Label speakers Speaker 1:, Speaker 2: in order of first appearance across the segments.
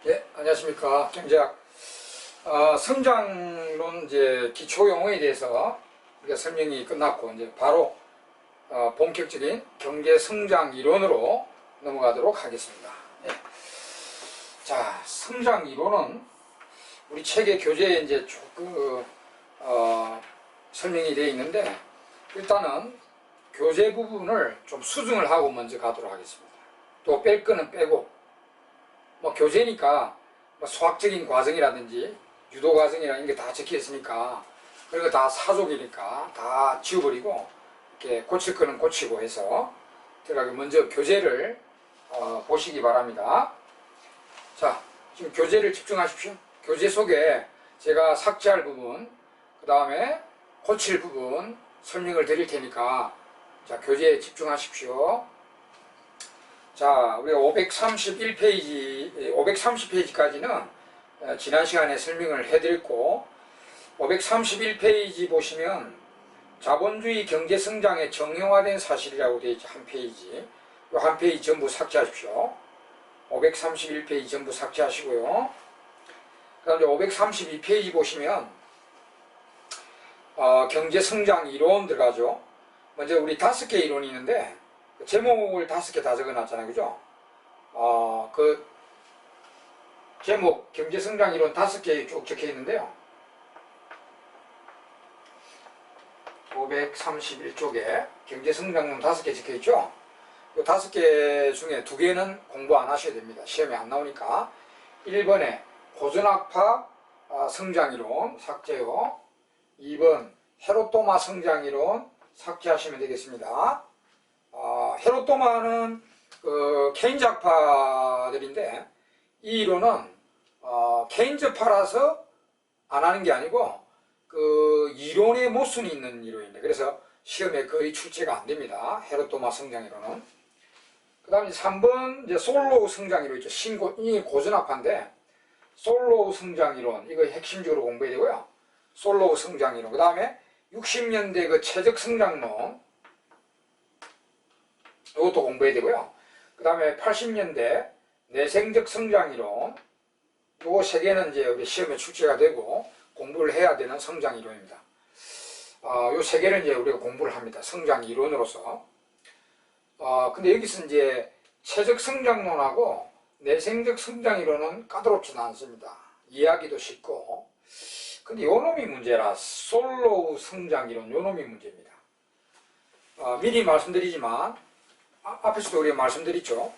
Speaker 1: 네, 안녕하십니까. 경제학 성장론 이제 기초 용어에 대해서 우리가 설명이 끝났고 이제 바로 본격적인 경제 성장 이론으로 넘어가도록 하겠습니다. 네. 자, 성장 이론은 우리 책의 교재에 이제 조금 설명이 되어 있는데 일단은 교재 부분을 좀 수정을 하고 먼저 가도록 하겠습니다. 또 뺄 거는 빼고 뭐 교재니까 뭐 수학적인 과정이라든지 유도 과정이라는 게 다 적혀 있으니까 그리고 다 사족이니까 다 지워버리고 이렇게 고칠 거는 고치고 해서 들어가기 먼저 교재를 보시기 바랍니다. 자, 지금 교재를 집중하십시오. 교재 속에 제가 삭제할 부분, 그 다음에 고칠 부분 설명을 드릴 테니까 자, 교재에 집중하십시오. 자, 우리가 530페이지까지는 지난 시간에 설명을 해드렸고 531페이지 보시면 자본주의 경제성장의 정형화된 사실이라고 되어 있죠. 한 페이지. 이 한 페이지 전부 삭제하십시오. 531페이지 전부 삭제하시고요. 그 다음에 532페이지 보시면 경제성장 이론 들어가죠. 먼저 우리 5개 이론이 있는데 제목을 5개 다 적어놨잖아요. 그죠? 그 제목 경제성장 이론 5개 쭉 적혀 있는데요. 531쪽에 경제성장론 5개 적혀 있죠? 이 5개 중에 2개는 공부 안 하셔야 됩니다. 시험에 안 나오니까. 1번에 고전학파 성장이론 삭제요. 2번 헤로토마 성장이론 삭제하시면 되겠습니다. 헤로토마는 케인즈학파들인데 이 이론은 케인즈파라서 안 하는 게 아니고 그 이론의 모순이 있는 이론인데 그래서 시험에 거의 출제가 안 됩니다. 헤로토마 성장이론은. 그 다음에 3번 이제 솔로우 성장이론 있죠. 이게 고전학파인데 솔로우 성장이론 이거 핵심적으로 공부해야 되고요. 솔로우 성장이론. 그 다음에 60년대 그 최적 성장론 이것도 공부해야 되고요. 그 다음에 80년대 내생적 성장이론 요 3개는 이제 우리 시험에 출제가 되고 공부를 해야 되는 성장이론입니다. 요 3개는 이제 우리가 공부를 합니다. 성장이론으로서. 근데 여기서 이제 최적 성장론하고 내생적 성장이론은 까다롭지는 않습니다. 이해하기도 쉽고. 근데 요 놈이 문제라 솔로우 성장이론 요 놈이 문제입니다. 미리 말씀드리지만 앞에서도 우리가 말씀드렸죠.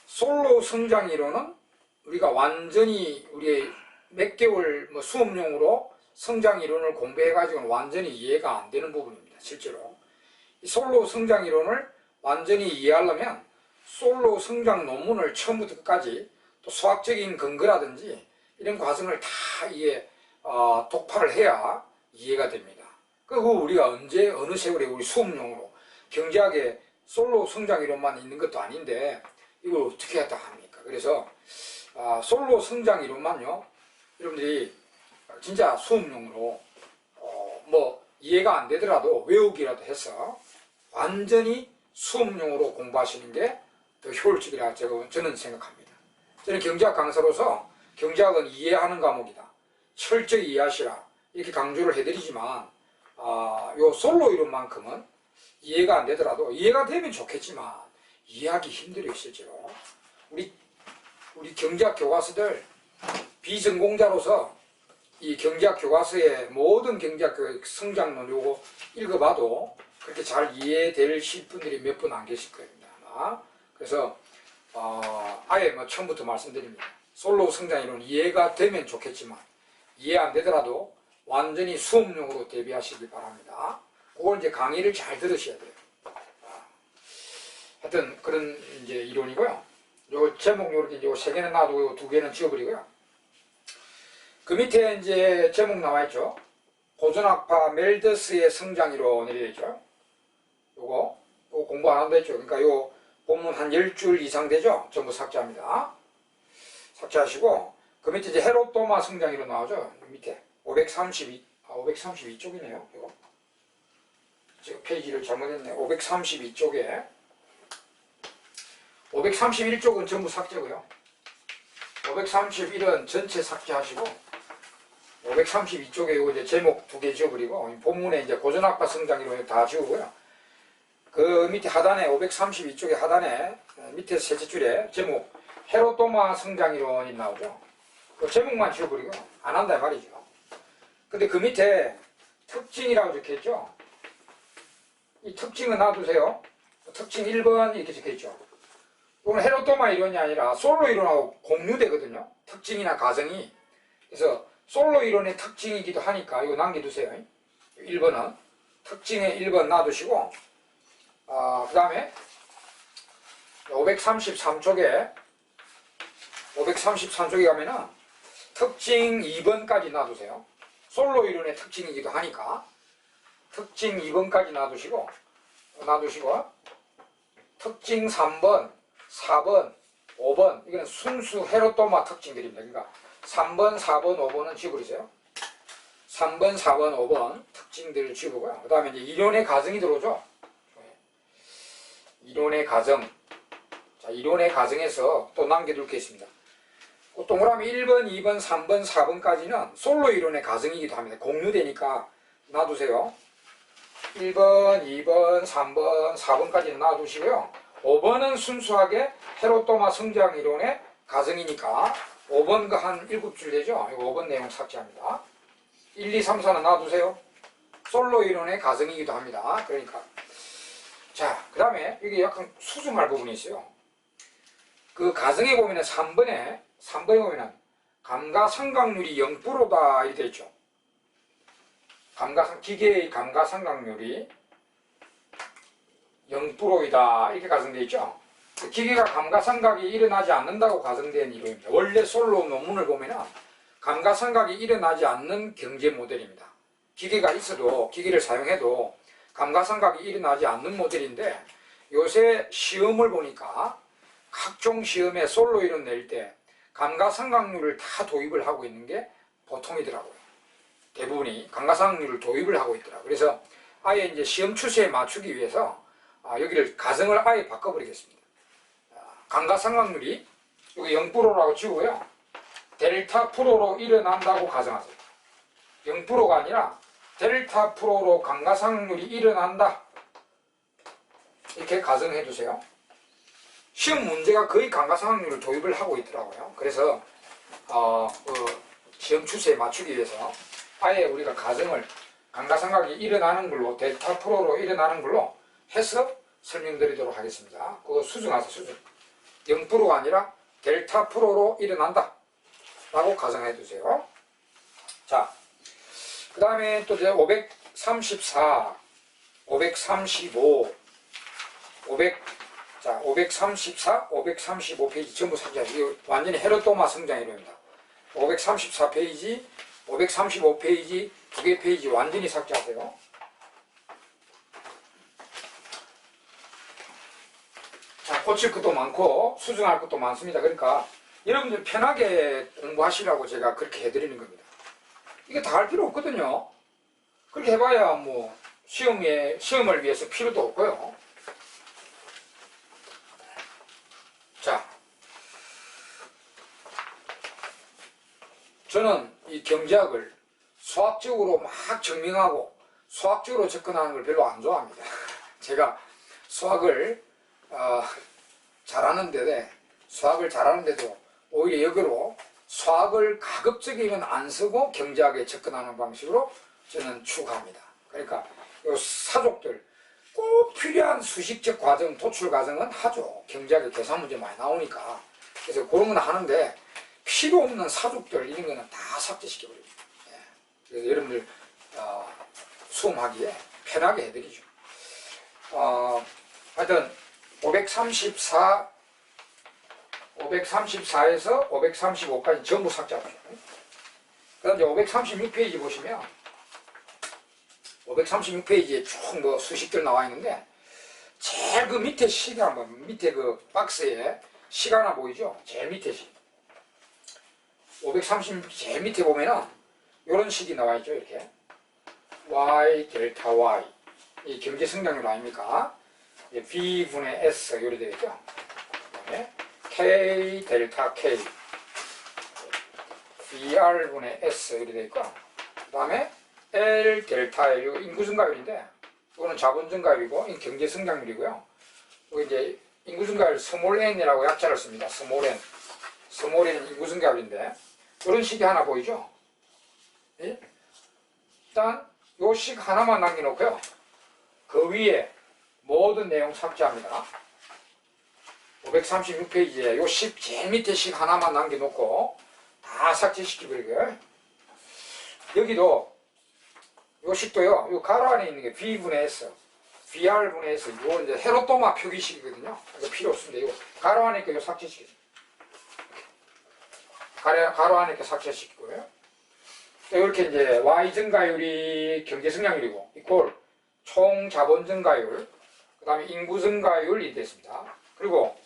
Speaker 1: 솔로우 성장이론은 우리가 완전히 우리의 몇 개월 수업용으로 성장이론을 공부해가지고는 완전히 이해가 안 되는 부분입니다. 실제로. 이 솔로우 성장이론을 완전히 이해하려면 솔로우 성장 논문을 처음부터 끝까지 또 수학적인 근거라든지 이런 과정을 다 독파를 해야 이해가 됩니다. 그리고 우리가 언제 어느 세월에 우리 수업용으로 경제학에 솔로우 성장이론만 있는 것도 아닌데 이걸 어떻게 하다 합니까? 그래서 솔로우 성장이론만요 여러분들이 진짜 수업용으로 이해가 안 되더라도 외우기라도 해서 완전히 수업용으로 공부하시는 게 더 효율적이라 저는 생각합니다. 저는 경제학 강사로서 경제학은 이해하는 과목이다. 철저히 이해하시라 이렇게 강조를 해드리지만 요 솔로 이론만큼은 이해가 안 되더라도 이해가 되면 좋겠지만 이해하기 힘들어요. 실제로 우리 경제학 교과서들 비전공자로서 이 경제학 교과서의 모든 경제학 성장론 요거 읽어봐도 그렇게 잘 이해되실 분들이 몇 분 안 계실 겁니다. 아마. 그래서 아예 처음부터 말씀드립니다. 솔로우 성장이론 이해가 되면 좋겠지만 이해 안 되더라도 완전히 수업용으로 대비하시기 바랍니다. 그걸 이제 강의를 잘 들으셔야 돼요. 하여튼 그런 이제 이론이고요. 요 제목 요렇게 요 3개는 놔두고 요 2개는 지워버리고요. 그 밑에 이제 제목 나와 있죠. 고전학파 멜더스의 성장이론 이렇게 있죠. 요거 공부 안 한다 했죠. 그러니까 요 본문 한 10줄 이상 되죠. 전부 삭제합니다. 삭제하시고 그 밑에 이제 헤로토마 성장이론 나오죠. 밑에 532쪽이네요. 이거 제가 페이지를 잘못했네. 532쪽에 531쪽은 전부 삭제고요. 531은 전체 삭제하시고 532쪽에 이거 이제 제목 2개 지워버리고 본문에 이제 고전학파 성장이로 다 지우고요. 그 밑에 하단에 532쪽의 하단에 밑에 셋째 줄에 제목 헤로도마 성장이론이 나오죠. 그 제목만 지워버리고 안 한다 말이죠. 근데 그 밑에 특징이라고 적혀있죠. 이 특징은 놔두세요. 특징 1번 이렇게 적혀있죠. 이건 헤로도마 이론이 아니라 솔로 이론하고 공유되거든요. 특징이나 가정이. 그래서 솔로 이론의 특징이기도 하니까 이거 남겨두세요. 1번은 특징의 1번 놔두시고 그 다음에 533쪽에 가면은 특징 2번까지 놔두세요. 솔로 이론의 특징이기도 하니까 특징 2번까지 놔두시고 특징 3번, 4번, 5번 이거는 순수 헤로도마 특징들입니다. 그러니까 3번, 4번, 5번은 지워버리세요. 3번, 4번, 5번 특징들을 지우고요. 그 다음에 이제 이론의 가정이 들어오죠. 이론의 가정. 자, 이론의 가정에서 또 남겨둘 게 있습니다. 동그라미 1번, 2번, 3번, 4번까지는 솔로 이론의 가정이기도 합니다. 공유되니까 놔두세요. 1번, 2번, 3번, 4번까지는 놔두시고요. 5번은 순수하게 헤로도마 성장 이론의 가정이니까 5번과 한 7줄 되죠? 이거 5번 내용 삭제합니다. 1, 2, 3, 4는 놔두세요. 솔로 이론의 가정이기도 합니다. 그러니까. 자, 그 다음에 여기 약간 수정할 부분이 있어요. 그 가정에 보면은 3번에 보면은 감가상각률이 0%다 이렇게 되어 있죠. 기계의 감가상각률이 0%이다 이렇게 가정되어 있죠. 기계가 감가상각이 일어나지 않는다고 가정된 이론입니다. 원래 솔로 논문을 보면은 감가상각이 일어나지 않는 경제 모델입니다. 기계가 있어도 기계를 사용해도 감가상각이 일어나지 않는 모델인데 요새 시험을 보니까 각종 시험에 솔로 이론 낼 때 감가상각률을 다 도입을 하고 있는 게 보통이더라고요. 대부분이 감가상각률을 도입을 하고 있더라고요. 그래서 아예 이제 시험 추세에 맞추기 위해서 여기를 가정을 아예 바꿔버리겠습니다. 감가상각률이 여기 0%라고 지우고요. 델타 프로로 일어난다고 가정하세요. 0%가 아니라 델타 프로로 감가상각률이 일어난다. 이렇게 가정해 두세요. 시험 문제가 거의 감가상각률을 도입을 하고 있더라고요. 그래서 시험 추세에 맞추기 위해서 아예 우리가 가정을 감가상각이 일어나는 걸로 델타 프로로 일어나는 걸로 해서 설명드리도록 하겠습니다. 그거 수정하세요. 수정. 0%가 아니라 델타 프로로 일어난다 라고 가정해 두세요. 자, 그 다음에 또 이제 534, 535, 534, 535페이지 전부 삭제하세요. 이거 완전히 헤로도마 성장 이론입니다. 534페이지, 535페이지, 2개 페이지 완전히 삭제하세요. 자, 고칠 것도 많고 수정할 것도 많습니다. 그러니까 여러분들 편하게 공부하시라고 제가 그렇게 해드리는 겁니다. 이게 다 할 필요 없거든요. 그렇게 해봐야 뭐 시험을 위해서 필요도 없고요. 자, 저는 이 경제학을 수학적으로 막 증명하고 수학적으로 접근하는 걸 별로 안 좋아합니다. 제가 수학을 잘하는데도 오히려 역으로 수학을 가급적이면 안 쓰고 경제학에 접근하는 방식으로 저는 추구합니다. 그러니까 이 사족들 꼭 필요한 수식적 과정, 도출 과정은 하죠. 경제학에 계산 문제 많이 나오니까. 그래서 그런 건 하는데 필요 없는 사족들 이런 거는 다 삭제시켜버립니다. 예. 그래서 여러분들 수험하기에 편하게 해드리죠. 하여튼 534에서 535까지 전부 삭제하죠. 그 다음 이제 536페이지 보시면 536페이지에 쭉 뭐 수식들 나와 있는데 제일 그 밑에 시가 한번 밑에 그 박스에 시가 하나 보이죠? 제일 밑에 시 536 제일 밑에 보면은 이런 식이 나와 있죠. 이렇게 y 델타 y 이 경제 성장률 아닙니까? B분의 S 이렇게 되어 있죠. 그다음에 K 델타 K VR분의 S 이렇게 되어 있고, 그 다음에 L 델타 L, 이거 인구 증가율인데, 이거는 자본 증가율이고, 이 경제 성장률이고요. 여기 이제 인구 증가율 스몰 n이라고 약자를 씁니다. 스몰 n. 스몰 n 인구 증가율인데, 이런 식이 하나 보이죠? 예? 일단, 요 식 하나만 남겨놓고요. 그 위에 모든 내용 삭제합니다. 536페이지에 요 식 제일 밑에 식 하나만 남겨놓고 다 삭제시키버리고요. 여기도 요 식도요, 요 가로 안에 있는 게 B분의 S, BR분의 S, 이거 이제 헤로토마 표기식이거든요. 이거 필요 없습니다. 이거 가로 안에 거 삭제시키죠. 가로 안에 거 삭제시키고요. 이렇게 이제 Y 증가율이 경제 성장률이고, 이꼴 총 자본 증가율, 그 다음에 인구 증가율이 됐습니다. 그리고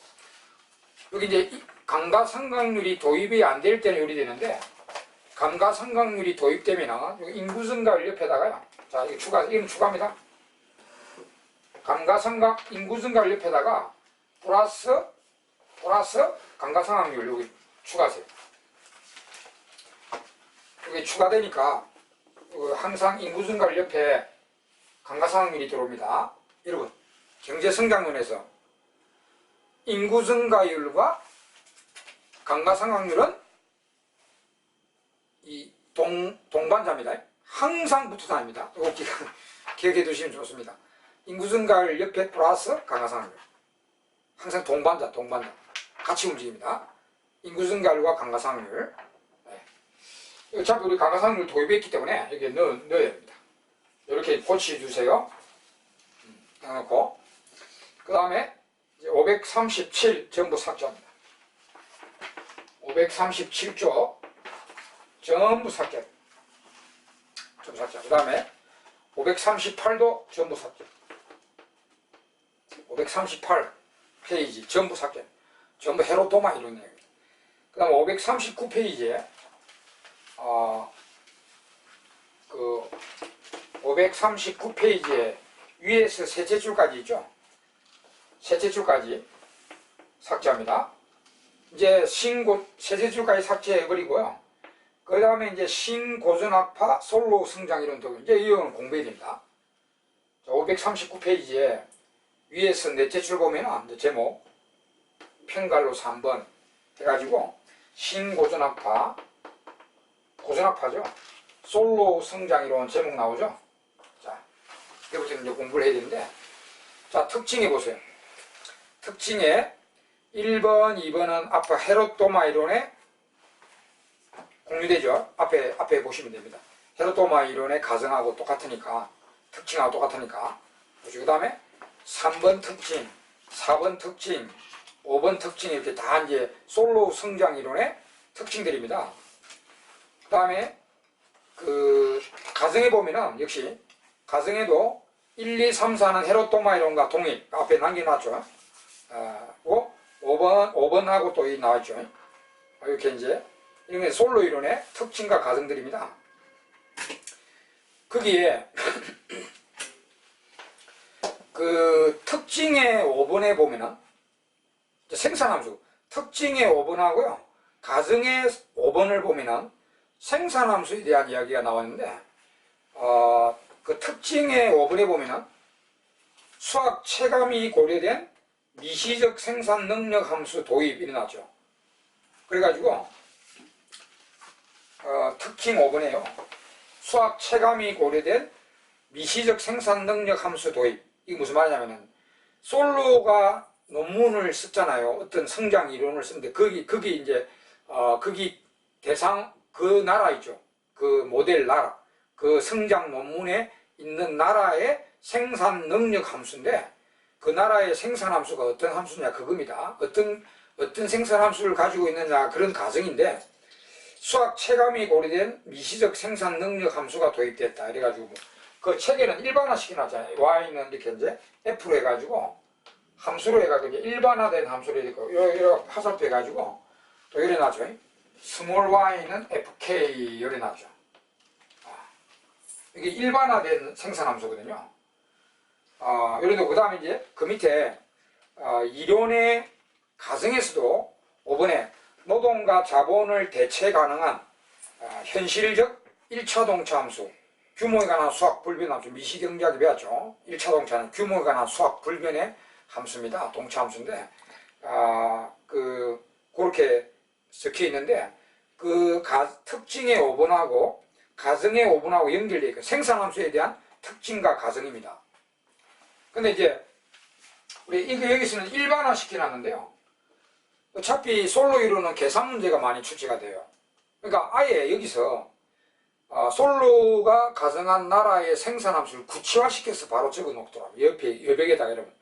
Speaker 1: 여기 이제 감가상각률이 도입이 안 될 때는 이렇게 되는데, 감가상각률이 도입되면 여기 인구 증가율 옆에다가요. 자, 이거 이건 추가입니다. 감가상각 인구 증가율 옆에다가 플러스 감가상각률 여기 추가하세요. 여기 추가되니까 항상 인구 증가율 옆에 감가상각률이 들어옵니다. 여러분, 경제성장론에서 인구 증가율과 감가상각률은 이 동반자입니다. 항상 붙어 다닙니다. 이거 기억해 두시면 좋습니다. 인구 증가율 옆에 플러스 감가상각률. 항상 동반자. 같이 움직입니다. 인구 증가율과 감가상각률. 네. 어차피 우리 감가상각률 도입했기 때문에 여기에 넣어야 됩니다. 이렇게 고치해주세요. 넣어놓고. 그 다음에 537 전부 삭제합니다. 537조 전부 삭제. 그 다음에 538도 전부 삭제. 538 페이지 전부 삭제. 전부 헤로토마 이런 내용입니다. 그 다음에 539페이지에 539페이지에 위에서 셋째 줄까지 있죠. 셋째 줄까지 삭제합니다. 이제 셋째 줄까지 삭제해버리고요. 그 다음에 이제 신고전학파 솔로 성장 이론도 이제 이거는 공부해야 됩니다. 539페이지에 위에서 넷째 줄 보면은 이제 제목 편갈로 3번 해가지고 신고전학파 고전학파죠. 솔로 성장 이론 제목 나오죠. 자, 여기부터 이제 공부를 해야 되는데, 자, 특징해 보세요. 특징에 1번, 2번은 아까 헤로토마 이론에 공유되죠. 앞에 보시면 됩니다. 헤로토마 이론의 가정하고 똑같으니까, 특징하고 똑같으니까. 그 다음에 3번 특징, 4번 특징, 5번 특징 이렇게 다 이제 솔로 성장 이론의 특징들입니다. 그 다음에 가정에 보면은 역시 가정에도 1, 2, 3, 4는 헤로토마 이론과 동일, 앞에 남겨놨죠. 5번하고 또 나와있죠. 이렇게 이제 이런 게 솔로 이론의 특징과 가정들입니다. 거기에 그 특징의 5번에 보면은 생산함수, 특징의 5번하고요, 가정의 5번을 보면은 생산함수에 대한 이야기가 나왔는데, 그 특징의 5번에 보면은 수학 체감이 고려된 미시적 생산 능력 함수 도입 일어났죠. 그래가지고 특징 5번에요. 수학 체감이 고려된 미시적 생산 능력 함수 도입. 이게 무슨 말이냐면은 솔로가 논문을 썼잖아요. 어떤 성장 이론을 쓰는데 거기 이제 거기 대상 그 나라 있죠. 그 모델 나라, 그 성장 논문에 있는 나라의 생산 능력 함수인데, 그 나라의 생산 함수가 어떤 함수냐 그겁니다. 어떤 생산 함수를 가지고 있느냐 그런 가정인데, 수학 체감이 고려된 미시적 생산 능력 함수가 도입됐다. 이래가지고 그 책에는 일반화시켜놨잖아요. y는 이렇게 이제 f로 해가지고 함수로 해가지고 일반화된 함수로 해가지고 이렇게 화살표 해가지고 또 이래 놨죠. 스몰 y는 fk 이래 놨죠. 이게 일반화된 생산 함수거든요. 이래도 그 다음에 이제 그 밑에 이론의 가정에서도 5번에 노동과 자본을 대체 가능한 현실적 1차 동차 함수, 규모에 관한 수학 불변 함수, 미시경제학에 배웠죠. 1차 동차는 규모에 관한 수학 불변의 함수입니다. 동차 함수인데, 그렇게 적혀 있는데, 특징의 5번하고 가정의 5번하고 연결되어 있고, 생산함수에 대한 특징과 가정입니다. 근데 이제, 우리 이거 여기서는 일반화 시켜놨는데요. 어차피 솔로 이론은 계산 문제가 많이 출제가 돼요. 그러니까 아예 여기서 솔로가 가정한 나라의 생산함수를 구체화시켜서 바로 적어 놓더라고요. 옆에 여백에다가 여러분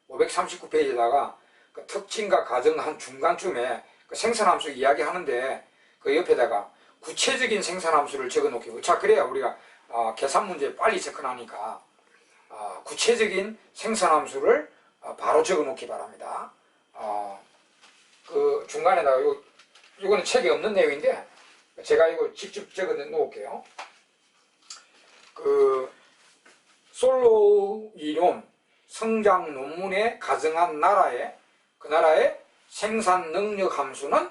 Speaker 1: 539페이지에다가 그 특징과 가정 한 중간쯤에 그 생산함수 이야기하는데 그 옆에다가 구체적인 생산함수를 적어 놓기고, 자 그래야 우리가 계산 문제 빨리 접근하니까 구체적인 생산함수를 바로 적어 놓기 바랍니다. 그 중간에다가 이거는 책에 없는 내용인데 제가 이거 직접 적어 놓을게요. 그 솔로 이론 성장 논문에 가정한 나라의 그 나라의 생산 능력 함수는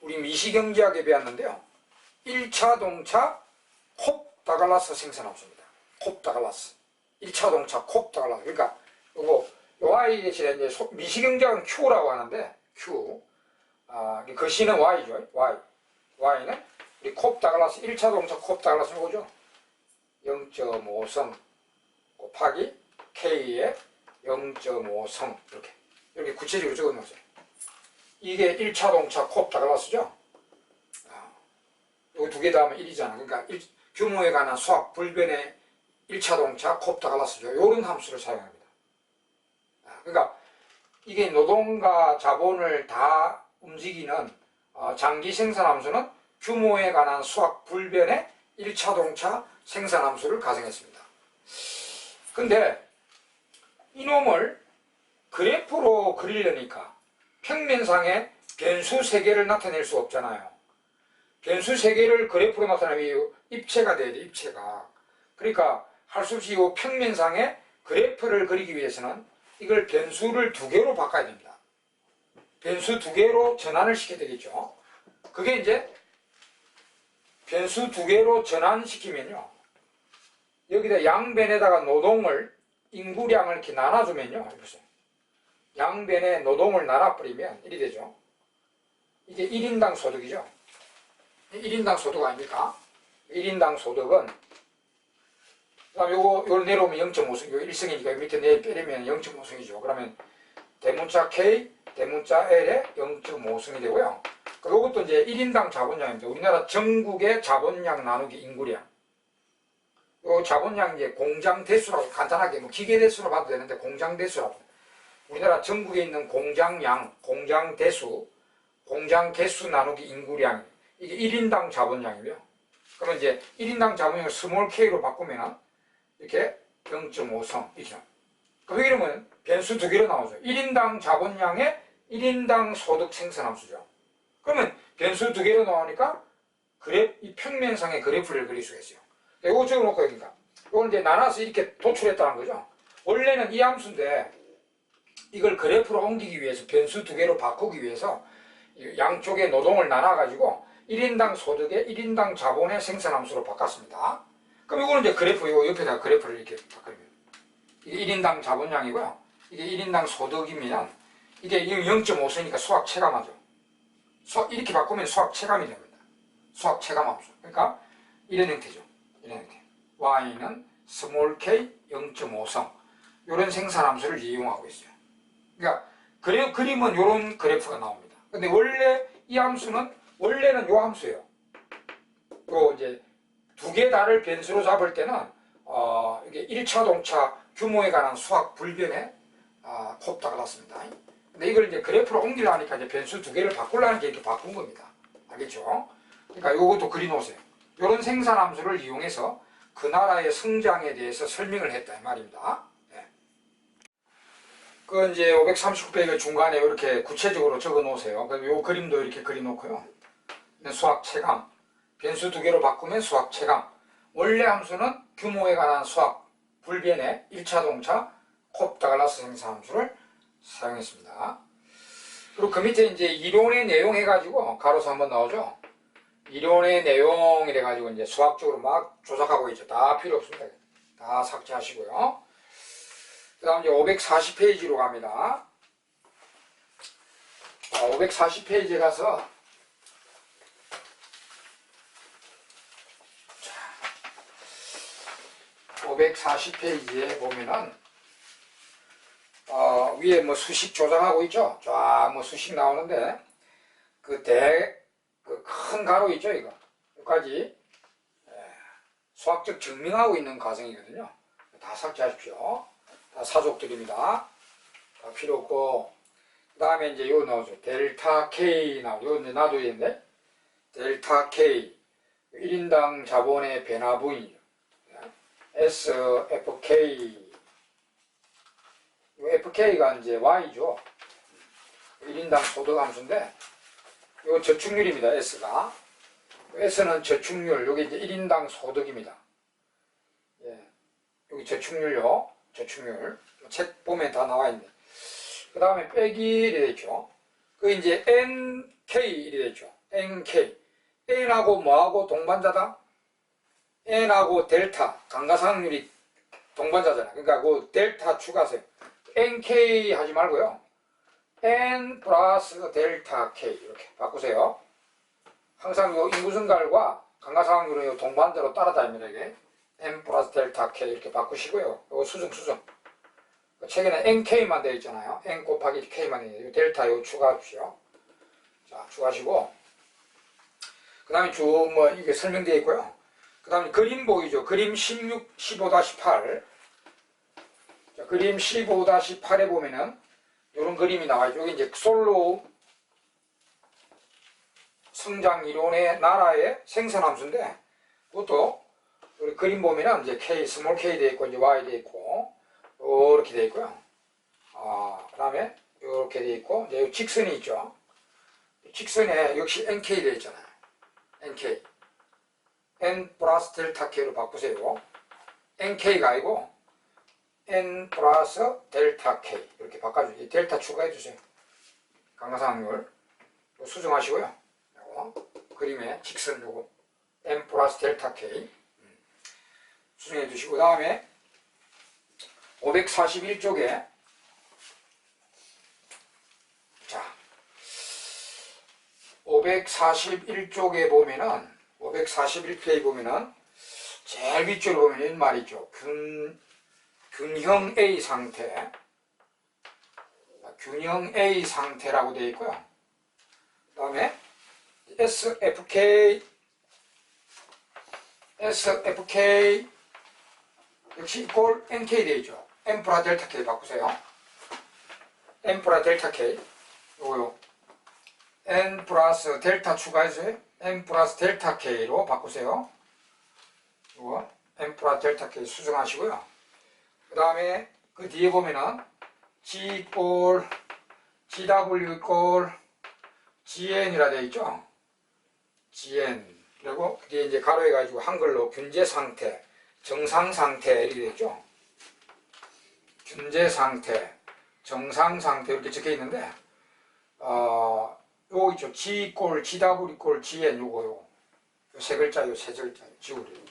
Speaker 1: 우리 미시경제학에 배웠는데요. 1차 동차 콥다갈라스 생산 함수입니다. 콥다갈라스. 1차 동차 콥다갈라스. 그러니까 요거 y 대신에 이제 미시경제학은 q라고 하는데 q. 그 C는 y죠. y는 우리 콥다갈라스 1차 동차 콥다갈라스는 뭐죠? 0.5성 곱하기 k의 0.5성 이렇게 구체적으로 적어 놓으세요. 이게 1차 동차 콥다갈라스죠. 이거 두 개 다 하면 1이잖아. 그러니까 규모에 관한 수학 불변의 1차 동차 콥다갈라스죠. 이런 함수를 사용합니다. 그러니까 이게 노동과 자본을 다 움직이는 장기 생산함수는 규모에 관한 수학 불변의 1차 동차 생산함수를 가정했습니다. 근데 이놈을 그래프로 그리려니까 평면상에 변수 3개를 나타낼 수 없잖아요. 변수 3개를 그래프로 나타내면 입체가 돼야 돼, 입체가. 그러니까 할 수 없이 이 평면상에 그래프를 그리기 위해서는 이걸 변수를 2개로 바꿔야 됩니다. 변수 2개로 전환을 시켜야 되겠죠. 그게 이제 변수 2개로 전환시키면요. 여기다 양변에다가 노동을, 인구량을 이렇게 나눠주면요. 보세요. 양변에 노동을 나눠버리면 이리 되죠. 이게 1인당 소득이죠. 1인당 소득 아닙니까? 1인당 소득은, 그 다음에 요걸 내려오면 0.5성, 요 1성이니까 밑에 빼려면 0.5성이죠. 그러면 대문자 K, 대문자 L에 0.5성이 되고요. 요것도 이제 1인당 자본량입니다. 우리나라 전국의 자본량 나누기 인구량. 요 자본량 이제 공장 대수라고 간단하게 뭐 기계 대수로 봐도 되는데 공장 대수라고. 우리나라 전국에 있는 공장량, 공장 대수, 공장 개수 나누기 인구량. 이게 1인당 자본량이고요. 그러면 이제 1인당 자본량을 스몰 K로 바꾸면 이렇게 0.5성 이죠. 그러면 변수 2개로 나오죠. 1인당 자본량의 1인당 소득 생산함수죠. 그러면 변수 2개로 나오니까 이 평면상의 그래프를 그릴 수가 있어요. 이거 적어놓고 여기니까 이걸 이제 나눠서 이렇게 도출했다는 거죠. 원래는 이 함수인데 이걸 그래프로 옮기기 위해서 변수 2개로 바꾸기 위해서 양쪽에 노동을 나눠가지고 1인당 소득의 1인당 자본의 생산함수로 바꿨습니다. 그럼 이거는 이제 그래프, 요 옆에다가 그래프를 이렇게 바꾸면 이게 1인당 자본량이고요. 이게 1인당 소득이면 이게 0.5세니까 수학 체감하죠. 이렇게 바꾸면 수학 체감이 됩니다. 수학 체감함수. 그러니까 이런 형태죠. 이런 형태. y는 스몰 k 0.5성 이런 생산함수를 이용하고 있어요. 그러니까 그림은 이런 그래프가 나옵니다. 근데 원래 이 함수는 원래는 요 함수예요. 요 이제 2개 다를 변수로 잡을 때는 이게 1차 동차 규모에 관한 수학 불변에 콥다갈라스입니다. 근데 이걸 이제 그래프로 옮기려니까 이제 변수 2개를 바꾸려는 게 이렇게 바꾼 겁니다. 알겠죠? 그러니까 요것도 그리 놓으세요. 요런 생산함수를 이용해서 그 나라의 성장에 대해서 설명을 했다 이 말입니다. 네. 그 이제 539페이지 중간에 이렇게 구체적으로 적어 놓으세요. 그럼 요 그림도 이렇게 그리 놓고요. 수학 체감. 변수 2개로 바꾸면 수학 체감. 원래 함수는 규모에 관한 수학 불변의 1차 동차 콥다갈라스 생산함수를 사용했습니다. 그리고 그 밑에 이제 이론의 내용 해가지고 가로수 한번 나오죠. 이론의 내용 이래가지고 이제 수학적으로 막 조작하고 있죠. 다 필요 없습니다. 다 삭제하시고요. 그 다음 이제 540페이지로 갑니다. 540페이지에 가서 540페이지에 보면은 위에 뭐 수식 조작하고 있죠. 쫙 뭐 수식 나오는데 그 큰 가로 있죠, 이거. 여기까지 수학적 증명하고 있는 과정이거든요. 다 삭제하십시오. 다 사족드립니다. 다 필요 없고, 그 다음에 이제 요 나오죠. 델타 K 나오죠. 요 놔둬야 되는데, 델타 K 1인당 자본의 변화분이죠. SFK 요 FK가 이제 Y죠. 1인당 소득 함수인데, 요 저축률입니다. S가. S는 저축률, 여기 이제 1인당 소득입니다. 예. 여기 저축률요. 저축률. 책 보면 다 나와 있네. 그 다음에 빼기 이렇게 되죠. 그 이제 NK 이렇게 되죠. NK. N하고 뭐하고 동반자다? N하고 델타. 감가상률이 동반자잖아. 그러니까 그 델타 추가하세요. NK 하지 말고요. N 플러스 델타 K 이렇게 바꾸세요. 항상 요 인구증가율과 감가상각률은 동반대로 따라다닙니다. 이게 N 플러스 델타 K 이렇게 바꾸시고요. 요거 수증. 책에는 NK만 되어 있잖아요. N 곱하기 K만 되어 있는데 델타 요 추가하십시오. 자, 추가하시고 그 다음에 쭉 뭐 이게 설명되어 있고요. 그 다음에 그림 보이죠. 그림 15-8 자, 그림 15-8에 보면은 이런 그림이 나와있죠. 여기 이제 솔로 성장 이론의 나라의 생산함수인데, 그것도 우리 그림 보면은 이제 K, 스몰 K 되어 있고, 이제 Y 되어 있고, 이렇게 되어 있고요. 그 다음에 이렇게 되어 있고, 이제 직선이 있죠. 직선에 역시 NK 되어 있잖아요. NK. N 플러스 델타 K로 바꾸세요. NK가 아니고, N 플러스 델타 K. 이렇게 바꿔주세요. 델타 추가해주세요. 감가상각률. 수정하시고요. 그림에 직선 요거 N 플러스 델타 K 수정해 주시고, 그 다음에 541쪽에 자 541쪽에 보면은 541페이지 보면은 제일 위쪽에 보면 이런 말이 있죠. 균형 A 상태, 균형 A 상태라고 되어 있고요. 그 다음에 SFK 역시 이꼴 NK 되어 있죠. M 플러스 델타 K 바꾸세요. M 플러스 델타 K 요거요. N 플러스 델타 추가해서 M 플러스 델타 K로 바꾸세요. 요거 M 플러스 델타 K 수정하시고요. 그 다음에 그 뒤에 보면은 G 이꼴 GW 이꼴 GN이라 되어 있죠. GN. 그리고 그게 이제 가로해가지고 한글로 균제 상태, 정상 상태 이렇게 되죠. 균제 상태, 정상 상태 이렇게 적혀 있는데, 요거 있죠. G 꼴, GW 꼴, GN 요거 세 글자, 요 세 글자, 지우리.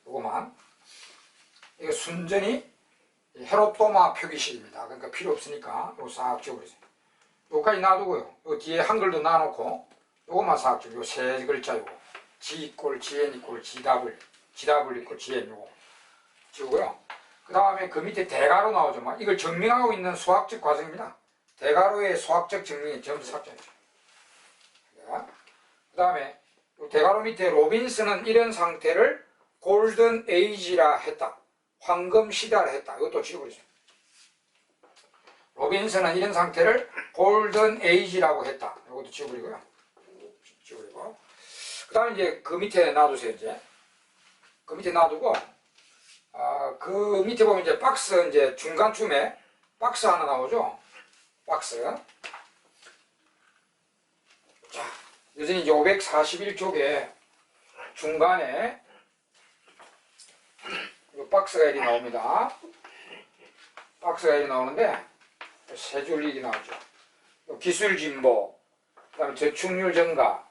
Speaker 1: 요거만. 이거 순전히 헤로토마 표기식입니다. 그러니까 필요 없으니까 요거 싹 지워버리세요. 요거까지 놔두고요. 요 뒤에 한글도 놔놓고 요거만 싹 지우고 요 세 글자 요거. G 이꼴 GN 이꼴 GW, GW 이꼴 GN 요거 지우고요. 그 다음에 그 밑에 대가로 나오죠. 막 이걸 증명하고 있는 수학적 과정입니다. 대가로의 수학적 증명이 전부 삭제하죠. 그 다음에 대가로 밑에 로빈슨은 이런 상태를 골든 에이지라 했다. 황금 시대라 했다. 이것도 지워버리죠. 로빈슨은 이런 상태를 골든 에이지라고 했다. 이것도 지워버리고요. 지워버리고. 그 다음에 이제 그 밑에 놔두세요. 이제 그 밑에 놔두고, 그 밑에 보면 이제 박스 이제 중간쯤에 박스 하나 나오죠. 박스. 자, 여전히 이제 541쪽에 중간에 이 박스가 이렇게 나옵니다. 박스가 이렇게 나오는데 세 줄 이렇게 나오죠. 기술 진보, 그다음에 저축률 증가,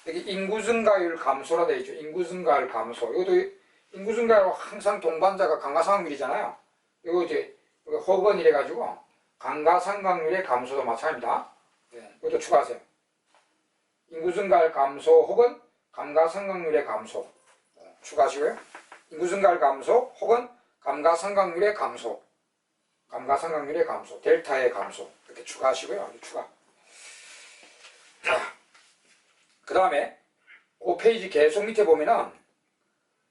Speaker 1: 여기 인구 증가율 감소라 되어 있죠. 인구 증가율 감소. 이것도 인구 증가율 항상 동반자가 감가상각률이잖아요. 이거 이제 혹은 이래가지고 감가상각률의 감소도 마찬가지입니다. 네, 이것도 추가하세요. 인구 증가율 감소 혹은 감가상각률의 감소 추가하시고요. 인구 증가율 감소 혹은 감가상각률의 감소, 감가상각률의 감소, 델타의 감소 이렇게 추가하시고요. 추가. 자, 그 다음에 그 페이지 계속 밑에 보면은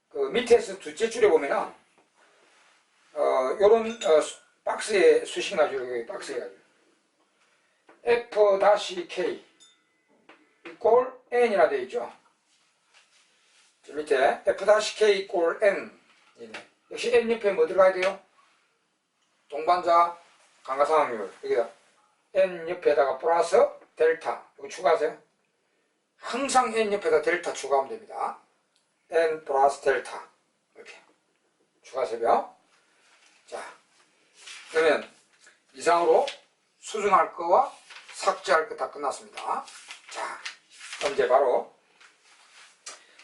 Speaker 1: 그 밑에서 둘째 줄에 보면은 요런 박스에 수식 가지고 박스에 가지고 F-K 이꼴 N이라 되어 있죠. 저 밑에 F-K 이꼴 N 역시 N 옆에 뭐 들어가야 돼요? 동반자 감가상각률 여기다 N 옆에다가 플러스 델타 이거 추가하세요. 항상 N 옆에다 델타 추가하면 됩니다. N 플러스 델타 이렇게 추가하세요. 자, 그러면 이상으로 수정할 거와 삭제할 거 다 끝났습니다. 자, 그럼 이제 바로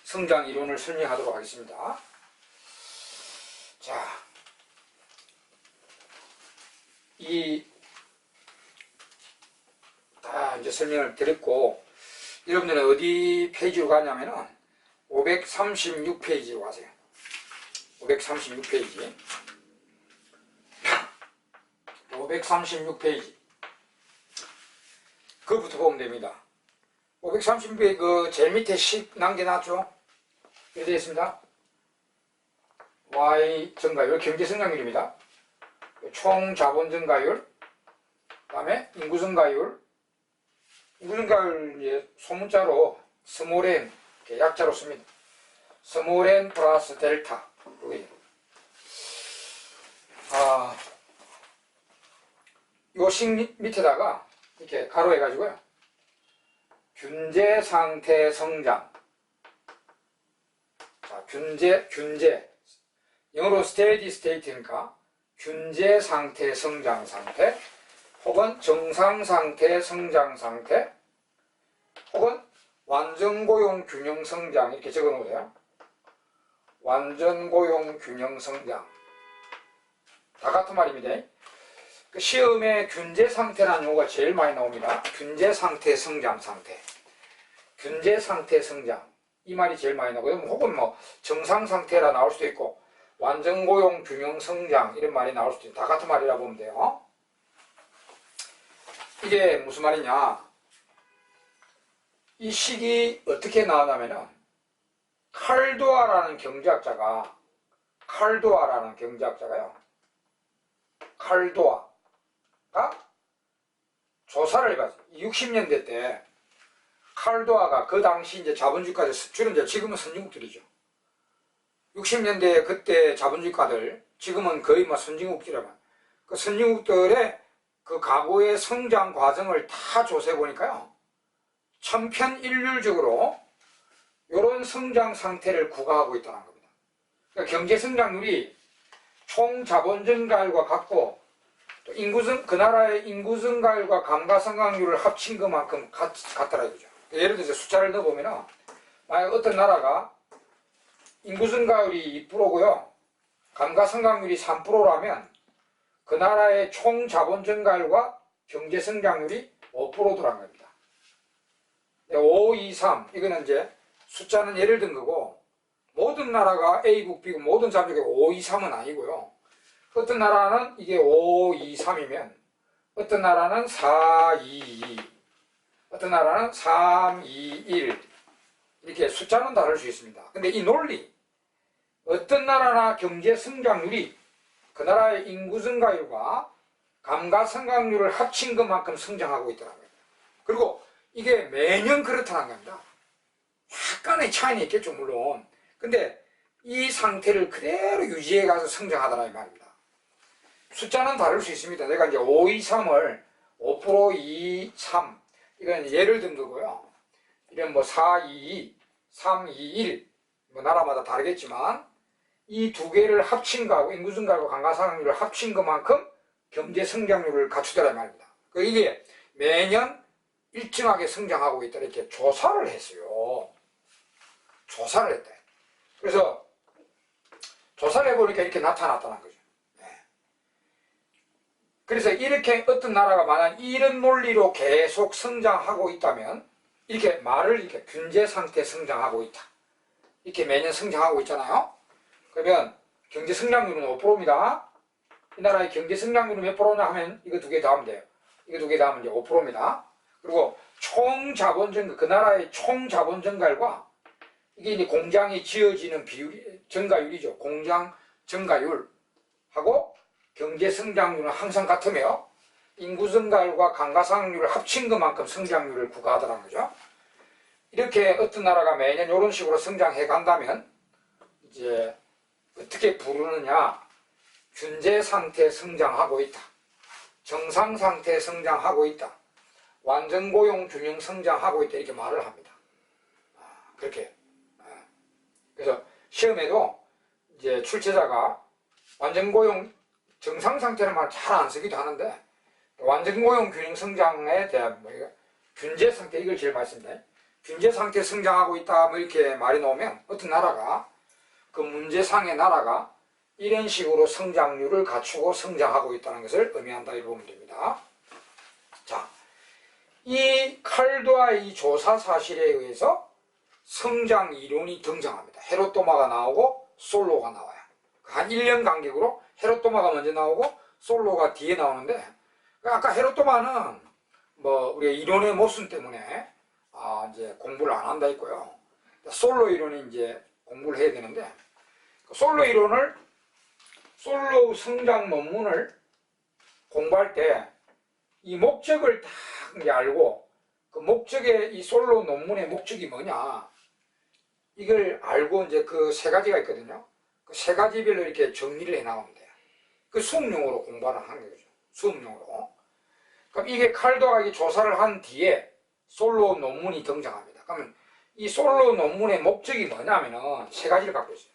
Speaker 1: 성장 이론을 설명하도록 하겠습니다. 자, 다 이제 설명을 드렸고, 여러분들은 어디 페이지로 가냐면은 536페이지로 가세요. 536페이지. 536페이지. 그거부터 보면 됩니다. 536페이지 그 제일 밑에 식 남겨놨죠? 이렇게 되어 있습니다. Y 증가율, 경제 성장률입니다. 총 자본 증가율, 그 다음에 인구 증가율, 인구 증가율 이제 소문자로 스몰 n, 약자로 씁니다. 스몰 n 플러스 델타. 여기. 요 식 밑에다가 이렇게 가로해가지고요. 균제 상태 성장. 자, 균제. 영어로 steady state니까 균제 상태 성장 상태, 혹은 정상 상태 성장 상태, 혹은 완전 고용 균형 성장 이렇게 적어 놓으세요. 완전 고용 균형 성장. 다 같은 말입니다. 그 시험에 균제 상태라는 용어가 제일 많이 나옵니다. 균제 상태 성장 상태. 균제 상태 성장. 이 말이 제일 많이 나오고요. 혹은 뭐 정상 상태라 나올 수도 있고 완전 고용 균형 성장 이런 말이 나올 수도 있다. 다 같은 말이라 보면 돼요. 이게 무슨 말이냐? 이 식이 어떻게 나오냐면은 칼도아라는 경제학자가요. 칼도아가 조사를 해봤어요. 60년대 때 칼도아가 그 당시 이제 자본주의가들, 주로 이제 지금은 선진국들이죠. 60년대 그때 자본주의가들, 지금은 거의 뭐 선진국이라면, 그 선진국들의 그 과거의 성장 과정을 다 조사해 보니까요. 천편일률적으로 이런 성장 상태를 구가하고 있다는 겁니다. 그러니까 경제 성장률이 총 자본 증가율과 같고, 또 그 나라의 인구 증가율과 감가상각률을 합친 것만큼 같더라 이거죠. 예를 들어서 숫자를 넣어보면은, 만약 어떤 나라가 인구 증가율이 2%고요. 감가상각률이 3%라면 그 나라의 총 자본 증가율과 경제 성장률이 5%더란 겁니다. 5, 2, 3 이거는 이제 숫자는 예를 든 거고, 모든 나라가 A국, B국 모든 자본주의가 5, 2, 3은 아니고요. 어떤 나라는 이게 5, 2, 3이면 어떤 나라는 4, 2, 2 어떤 나라는 3, 2, 1 이렇게 숫자는 다를 수 있습니다. 근데 이 논리, 어떤 나라나 경제 성장률이 그 나라의 인구 증가율과 감가상각률을 합친 것만큼 성장하고 있다는 겁니다. 그리고 이게 매년 그렇다는 겁니다. 약간의 차이는 있겠죠, 물론. 근데 이 상태를 그대로 유지해 가서 성장하더라 이 말입니다. 숫자는 다를 수 있습니다. 내가 이제 5, 2, 3을 5%, 2, 3 이건 예를 든 거고요. 이런 뭐 4, 2, 2, 3, 2, 1 뭐 나라마다 다르겠지만 이 두 개를 합친 거하고 인구 증가하고 감가상각률을 합친 것만큼 경제 성장률을 갖추더라 이 말입니다. 이게 매년 일정하게 성장하고 있다 이렇게 조사를 했어요. 조사를 했대. 그래서 조사를 해보니까 이렇게 나타났다는 거죠. 네. 그래서 이렇게 어떤 나라가 만약 이런 논리로 계속 성장하고 있다면 이렇게 말을 이렇게 균제 상태 성장하고 있다. 이렇게 매년 성장하고 있잖아요. 그러면 경제 성장률은 5%입니다. 이 나라의 경제 성장률은 몇 프로냐 하면 이거 두 개 다 하면 돼요. 이거 두 개 다 하면 이제 5%입니다. 그리고 총 자본 증가, 그 나라의 총 자본 증가율과 이게 이제 공장이 지어지는 비율이, 증가율이죠. 공장 증가율하고 경제 성장률은 항상 같으며 인구 증가율과 감가상각률을 합친 것만큼 성장률을 구가하더라는 거죠. 이렇게 어떤 나라가 매년 이런 식으로 성장해 간다면 이제 어떻게 부르느냐? 균제 상태 성장하고 있다. 정상 상태 성장하고 있다. 완전 고용 균형 성장하고 있다. 이렇게 말을 합니다. 그렇게. 그래서 시험에도 이제 출제자가 완전 고용 정상 상태는 말 잘 안 쓰기도 하는데 완전 고용 균형 성장에 대한 균제 상태 이걸 제일 말씀드려요. 균제 상태 성장하고 있다 뭐 이렇게 말이 나오면 어떤 나라가 그 문제상의 나라가 이런 식으로 성장률을 갖추고 성장하고 있다는 것을 의미한다 이렇게 보면 됩니다. 자, 이 칼도아의 조사 사실에 의해서 성장 이론이 등장합니다. 헤로토마가 나오고 솔로가 나와요. 한 1년 간격으로 헤로토마가 먼저 나오고 솔로가 뒤에 나오는데 아까 헤로토마는 뭐 우리 이론의 모순 때문에 이제 공부를 안 한다 했고요. 솔로 이론이 이제 공부를 해야 되는데 솔로 이론을 솔로 성장 논문을 공부할 때 이 목적을 딱 알고 그 목적의 이 솔로 논문의 목적이 뭐냐 이걸 알고 이제 그 세 가지가 있거든요. 그 세 가지별로 이렇게 정리를 해 나가면 돼요. 그 수업용으로 공부를 하는 거죠. 수업용으로. 그럼 이게 칼도아가 조사를 한 뒤에 솔로 논문이 등장합니다. 그러면 이 솔로 논문의 목적이 뭐냐면은 세 가지를 갖고 있어요.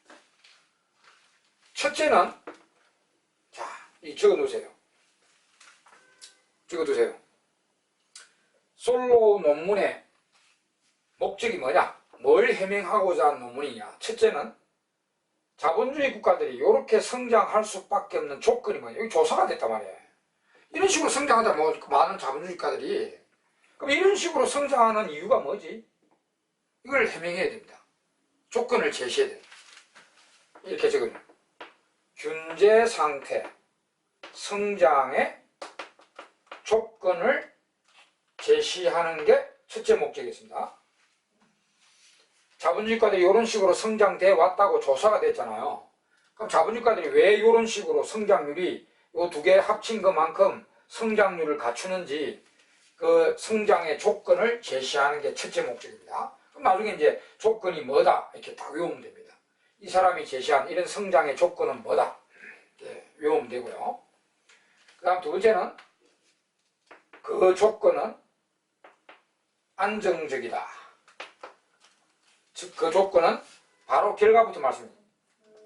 Speaker 1: 첫째는 자, 이 적어 놓으세요. 적어 두세요. 솔로 논문의 목적이 뭐냐? 뭘 해명하고자 하는 논문이냐? 첫째는 자본주의 국가들이 이렇게 성장할 수밖에 없는 조건이 뭐냐? 여기 조사가 됐단 말이에요. 이런 식으로 성장하다 뭐 많은 자본주의 국가들이 그럼 이런 식으로 성장하는 이유가 뭐지? 이걸 해명해야 됩니다. 조건을 제시해야 됩니다. 이렇게 적은 균제 상태 성장의 조건을 제시하는 게 첫째 목적이었습니다. 자본주의국가들이 이런 식으로 성장돼 왔다고 조사가 됐잖아요. 그럼 자본주의국가들이 왜 이런 식으로 성장률이 이 두 개 합친 것만큼 성장률을 갖추는지 그 성장의 조건을 제시하는 게 첫째 목적입니다. 그럼 나중에 이제 조건이 뭐다 이렇게 다 외우면 됩니다. 이 사람이 제시한 이런 성장의 조건은 뭐다 외우면 되고요. 그 다음 두 번째는 그 조건은 안정적이다. 즉 그 조건은 바로 결과부터 말씀드립니다.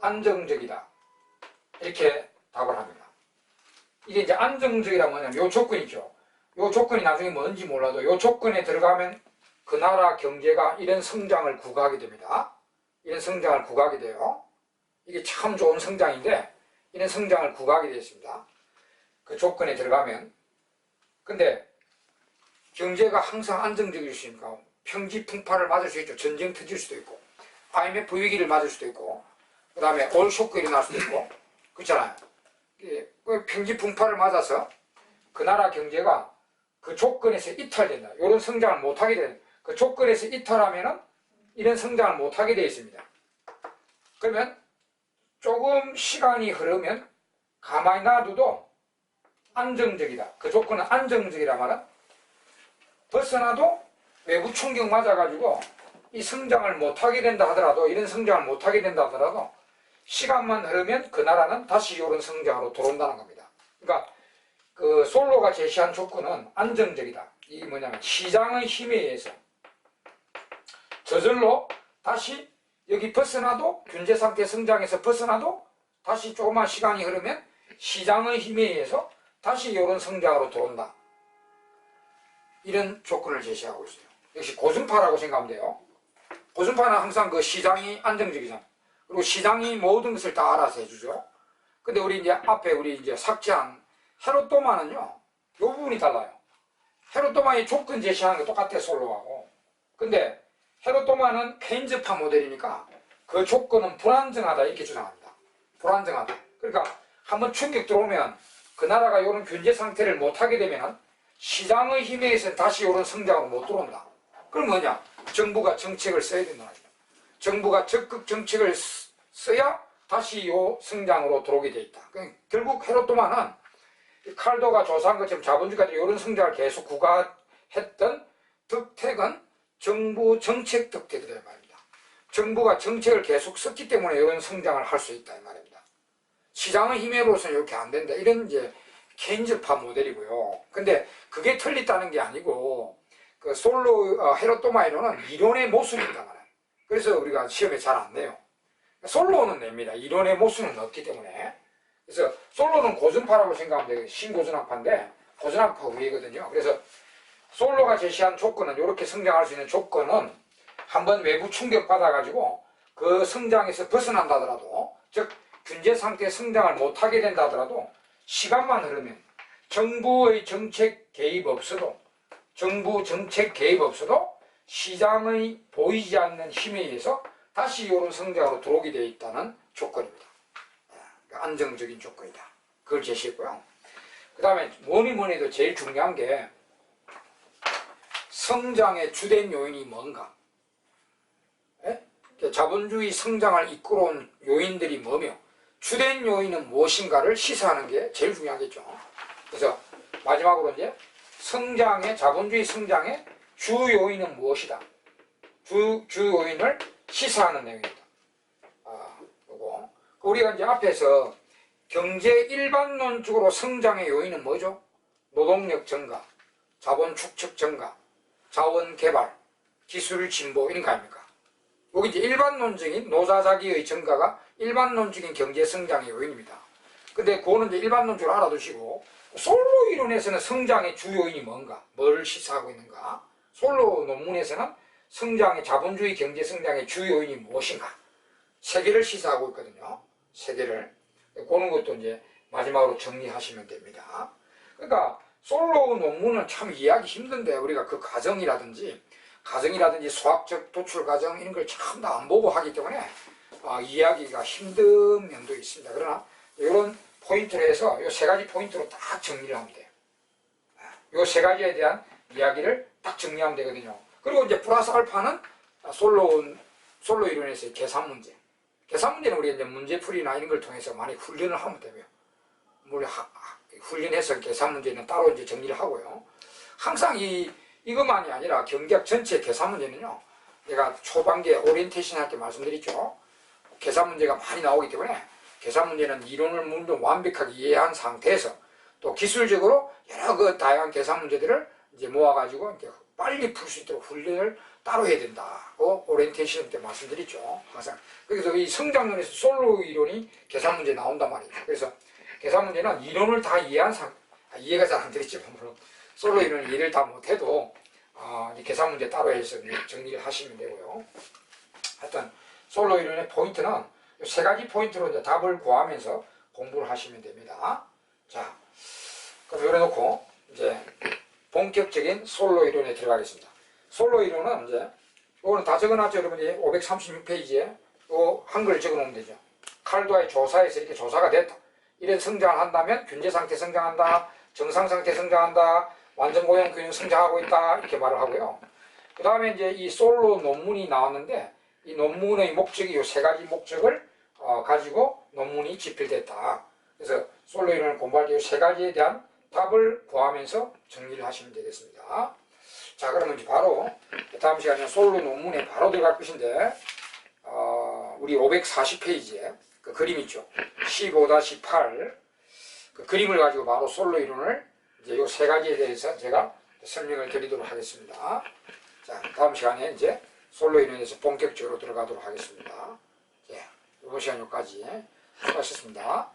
Speaker 1: 안정적이다. 이렇게 답을 합니다. 이게 이제 안정적이라 뭐냐면 요 조건이죠. 요 조건이 나중에 뭔지 몰라도 요 조건에 들어가면 그 나라 경제가 이런 성장을 구가하게 됩니다. 이런 성장을 구가하게 돼요. 이게 참 좋은 성장인데 이런 성장을 구가하게 되었습니다. 그 조건에 들어가면 근데 경제가 항상 안정적일 수 있으니까 평지풍파를 맞을 수 있죠. 전쟁 터질 수도 있고 IMF 위기를 맞을 수도 있고 그 다음에 올 쇼크 일어날 수도 있고 그렇잖아요. 그 평지풍파를 맞아서 그 나라 경제가 그 조건에서 이탈된다. 이런 성장을 못하게 된다. 그 조건에서 이탈하면은 이런 성장을 못하게 되어 있습니다. 그러면 조금 시간이 흐르면 가만히 놔둬도 안정적이다. 그 조건은 안정적이라 말은 벗어나도 외부 충격 맞아가지고 이 성장을 못하게 된다 하더라도 이런 성장을 못하게 된다 하더라도 시간만 흐르면 그 나라는 다시 이런 성장으로 들어온다는 겁니다. 그러니까 그 솔로가 제시한 조건은 안정적이다. 이게 뭐냐면 시장의 힘에 의해서 저절로 다시 여기 벗어나도 균제 상태 성장에서 벗어나도 다시 조금만 시간이 흐르면 시장의 힘에 의해서 다시 이런 성장으로 들어온다. 이런 조건을 제시하고 있어요. 역시 고준파라고 생각하면 돼요. 고준파는 항상 그 시장이 안정적이잖아요. 그리고 시장이 모든 것을 다 알아서 해주죠. 근데 우리 이제 앞에 우리 이제 삭제한 헤롯도마는요, 요 부분이 달라요. 헤롯도마의 조건 제시하는 게 똑같아요, 솔로하고. 근데 헤롯도마는 케인즈파 모델이니까 그 조건은 불안정하다 이렇게 주장합니다. 불안정하다. 그러니까 한번 충격 들어오면 그 나라가 이런 경제 상태를 못하게 되면 시장의 힘에 의해서 다시 이런 성장으로 못 들어온다. 그럼 뭐냐? 정부가 정책을 써야 된다. 정부가 적극 정책을 써야 다시 이 성장으로 들어오게 돼 있다. 결국 헤롯도마는 칼도가 조사한 것처럼 자본주의까지 이런 성장을 계속 구가했던 덕택은 정부 정책 덕택이다 말입니다. 정부가 정책을 계속 썼기 때문에 이런 성장을 할 수 있다 이 말입니다. 시장의 힘으로서는 이렇게 안 된다. 이런 이제 케인즈파 모델이고요. 근데 그게 틀렸다는 게 아니고 그 헤롯도마 이론은 이론의 모순이 있단 말이에요. 그래서 우리가 시험에 잘 안 내요. 솔로는 냅니다. 이론의 모순은 없기 때문에. 그래서 솔로는 고준파라고 생각하면 돼요. 신고준학파인데 고준학파 위거든요. 그래서 솔로가 제시한 조건은, 이렇게 성장할 수 있는 조건은 한번 외부 충격 받아가지고 그 성장에서 벗어난다 하더라도, 즉 균제 상태의 성장을 못하게 된다 하더라도 시간만 흐르면 정부의 정책 개입 없어도, 시장의 보이지 않는 힘에 의해서 다시 이런 성장으로 들어오게 되어 있다는 조건입니다. 안정적인 조건이다. 그걸 제시했고요. 그 다음에 뭐니 해도 제일 중요한 게 성장의 주된 요인이 뭔가. 자본주의 성장을 이끌어온 요인들이 뭐며 주된 요인은 무엇인가를 시사하는 게 제일 중요하겠죠. 그래서 마지막으로 이제 자본주의 성장의 주 요인은 무엇이다. 주 요인을 시사하는 내용입니다. 요거. 우리가 이제 앞에서 경제 일반론적으로 성장의 요인은 뭐죠? 노동력 증가, 자본 축적 증가, 자원 개발, 기술 진보 이런 거 아닙니까? 여기 이제 일반론적인 노자자기의 증가가 일반론적인 경제 성장의 요인입니다. 근데 그거는 이제 일반론적으로 알아두시고, 솔로 이론에서는 성장의 주 요인이 뭔가, 뭘 시사하고 있는가? 솔로 논문에서는 자본주의 경제 성장의 주 요인이 무엇인가? 세 개를 시사하고 있거든요. 세 개를. 그런 것도 이제 마지막으로 정리하시면 됩니다. 그러니까 솔로 논문은 참 이해하기 힘든데, 우리가 그 가정이라든지 수학적 도출 과정 이런 걸 참 다 안 보고 하기 때문에 이해하기가 힘든 면도 있습니다. 그러나 이런 포인트로 해서 이 세 가지 포인트로 딱 정리를 하면 돼요. 이 세 가지에 대한 이야기를 딱 정리하면 되거든요. 그리고 이제 플러스 알파는 솔로 이론에서의 계산 문제. 계산 문제는 우리가 이제 문제풀이나 이런 걸 통해서 많이 훈련을 하면 되고요. 훈련해서 계산 문제는 따로 이제 정리를 하고요. 항상 이것만이 아니라 경제학 전체 계산 문제는요, 제가 초반기에 오리엔테이션 할 때 말씀드렸죠. 계산 문제가 많이 나오기 때문에 계산 문제는 이론을 물론 완벽하게 이해한 상태에서 또 기술적으로 여러 그 다양한 계산 문제들을 이제 모아가지고 이제 빨리 풀 수 있도록 훈련을 따로 해야 된다고 오리엔테이션 때 말씀드렸죠. 항상. 그래서 이 성장론에서 솔로 이론이 계산 문제 나온단 말이죠. 그래서 계산 문제는 이론을 다 이해한 이해가 잘 안 되겠지만 물론 솔로 이론은 이해를 다 못해도 계산 문제 따로 해서 정리를 하시면 되고요. 하여튼 솔로 이론의 포인트는 세 가지 포인트로 이제 답을 구하면서 공부를 하시면 됩니다. 자, 그럼 이래 놓고 이제 본격적인 솔로 이론에 들어가겠습니다. 솔로 이론은 이제 이거는 다 적어놨죠, 여러분이 536페이지에 한글 적어놓으면 되죠. 칼도아의 조사에서 이렇게 조사가 됐다. 이런 성장을 한다면 균제 상태 성장한다, 정상 상태 성장한다, 완전 고용 균형 성장하고 있다 이렇게 말을 하고요. 그 다음에 이제 이 솔로 논문이 나왔는데 이 논문의 목적이 이 세 가지 목적을 가지고 논문이 집필됐다. 그래서 솔로 이론을 공부할 때 이 세 가지에 대한 답을 구하면서 정리를 하시면 되겠습니다. 자, 그러면 이제 바로 다음 시간에 솔로 논문에 바로 들어갈 것인데 우리 540페이지에 그 그림 있죠. 15-8 그 그림을 가지고 바로 솔로 이론을 이제 이 세 가지에 대해서 제가 설명을 드리도록 하겠습니다. 자, 다음 시간에 이제 솔로 이론에서 본격적으로 들어가도록 하겠습니다. 예, 이번 시간 여기까지 수고하셨습니다.